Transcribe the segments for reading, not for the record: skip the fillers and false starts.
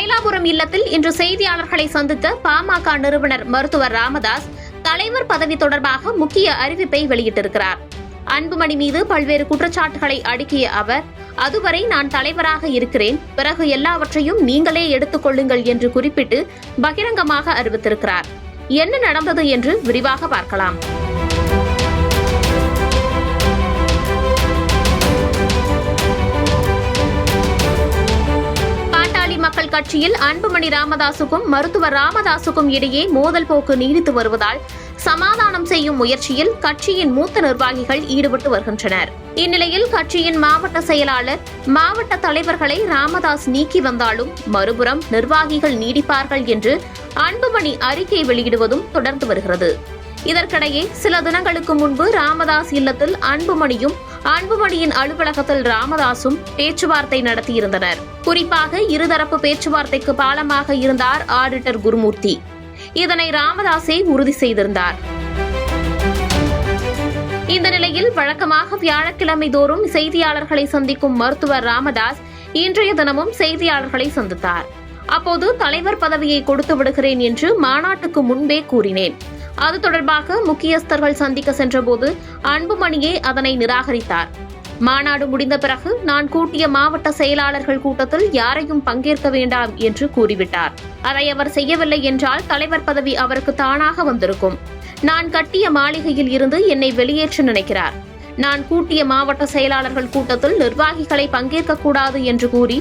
மயிலாபுரம் இல்லத்தில் இன்று செய்தியாளர்களை சந்தித்த பாமக நிறுவனர் மருத்துவர் ராமதாஸ் தலைவர் பதவி தொடர்பாக முக்கிய அறிவிப்பை வெளியிட்டிருக்கிறார். அன்புமணி மீது பல்வேறு குற்றச்சாட்டுகளை அடுக்கிய அவர், அதுவரை நான் தலைவராக இருக்கிறேன், பிறகு எல்லாவற்றையும் நீங்களே எடுத்துக் கொள்ளுங்கள் என்று குறிப்பிட்டு பகிரங்கமாக அறிவித்திருக்கிறார். என்ன நடந்தது என்று விரிவாக பார்க்கலாம். மக்கள் கட்சியில் அன்புமணி ராமதாசுக்கும் மருத்துவர் ராமதாசுக்கும் இடையே மோதல் போக்கு நீடித்து வருவதால் சமாதானம் செய்யும் முயற்சியில் கட்சியின் மூத்த நிர்வாகிகள் ஈடுபட்டு வருகின்றனர். இந்நிலையில் கட்சியின் மாவட்ட செயலாளர், மாவட்ட தலைவர்களை ராமதாஸ் நீக்கி வந்தாலும் மறுபுறம் நிர்வாகிகள் நீடிப்பார்கள் என்று அன்புமணி அறிக்கை வெளியிடுவதும் தொடர்ந்து வருகிறது. இதற்கிடையே சில தினங்களுக்கு முன்பு ராமதாஸ் இல்லத்தில் அன்புமணியும் அன்புமணியின் அலுவலகத்தில் ராமதாசும் பேச்சுவார்த்தை நடத்தியிருந்தனர். குறிப்பாக இருதரப்பு பேச்சுவார்த்தைக்கு பாலமாக இருந்தார் ஆடிட்டர் குருமூர்த்தி. இதனை ராமதாஸே உறுதி செய்திருந்தார். இந்த நிலையில் வழக்கமாக வியாழக்கிழமை தோறும் செய்தியாளர்களை சந்திக்கும் மருத்துவர் ராமதாஸ் இன்றைய தினமும் செய்தியாளர்களை சந்தித்தார். அப்போது தலைவர் பதவியை கொடுத்து விடுகிறேன் என்று மாநாட்டுக்கு முன்பே கூறினேன். அது தொடர்பாக முக்கியஸ்தர்கள் சந்திக்க சென்றபோது அன்புமணியே அதனை நிராகரித்தார். மாநாடு முடிந்த பிறகு நான் கூட்டிய மாவட்ட செயலாளர்கள் கூட்டத்தில் யாரையும் பங்கேற்க வேண்டாம் என்று கூறிவிட்டார். அதை அவர் செய்யவில்லை என்றால் தலைவர் பதவி அவருக்கு தானாக வந்திருக்கும். நான் கட்டிய மாளிகையில் இருந்து என்னை வெளியேற்ற நினைக்கிறார். நான் கூட்டிய மாவட்ட செயலாளர்கள் கூட்டத்தில் நிர்வாகிகளை பங்கேற்கக்கூடாது என்று கூறி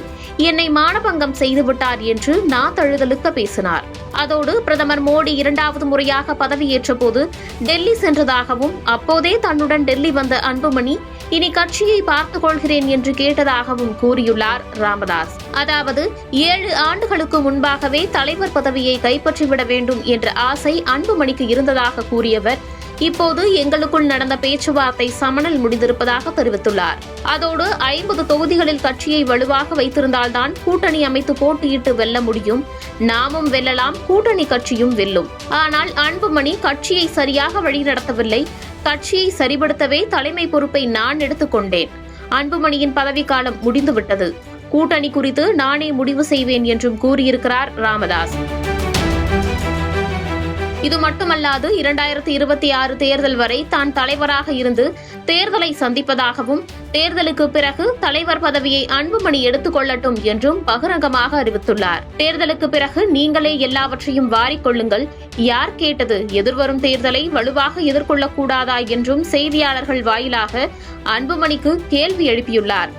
என்னை மானபங்கம் செய்துவிட்டார் என்று தழுதலுக்க பேசினார். அதோடு பிரதமர் மோடி 2வது முறையாக பதவியேற்ற போது டெல்லி சென்றதாகவும் அப்போதே தன்னுடன் டெல்லி வந்த அன்புமணி இனி கட்சியை பார்த்துக் கொள்கிறேன் என்று கேட்டதாகவும் கூறியுள்ளார் ராமதாஸ். அதாவது 7 ஆண்டுகளுக்கு முன்பாகவே தலைவர் பதவியை கைப்பற்றிவிட வேண்டும் என்ற ஆசை அன்புமணிக்கு இருந்ததாக கூறியவர் இப்போது எங்களுக்குள் நடந்த பேச்சுவார்த்தை சமனில் முடிந்திருப்பதாக தெரிவித்துள்ளார். அதோடு 50 தொகுதிகளில் கட்சியை வலுவாக வைத்திருந்தால்தான் கூட்டணி அமைத்து போட்டியிட்டு வெல்ல முடியும். நாமும் வெல்லலாம், கூட்டணி கட்சியும் வெல்லும். ஆனால் அன்புமணி கட்சியை சரியாக வழிநடத்தவில்லை. கட்சியை சரிபடுத்தவே தலைமை பொறுப்பை நான் எடுத்துக்கொண்டேன். அன்புமணியின் பதவிக்காலம் முடிந்துவிட்டது. கூட்டணி குறித்து நானே முடிவு செய்வேன் என்றும் கூறியிருக்கிறார் ராமதாஸ். இது மட்டுமல்லாது 2026 தேர்தல் வரை தான் தலைவராக இருந்து தேர்தலை சந்திப்பதாகவும் தேர்தலுக்கு பிறகு தலைவர் பதவியை அன்புமணி எடுத்துக் கொள்ளட்டும் என்றும் பகிரங்கமாக அறிவித்துள்ளார். தேர்தலுக்கு பிறகு நீங்களே எல்லாவற்றையும் வாரிக்கொள்ளுங்கள். யார் கேட்டது? எதிர்வரும் தேர்தலை வலுவாக எதிர்கொள்ளக்கூடாதா என்றும் செய்தியாளர்கள் வாயிலாக அன்புமணிக்கு கேள்வி எழுப்பியுள்ளார்.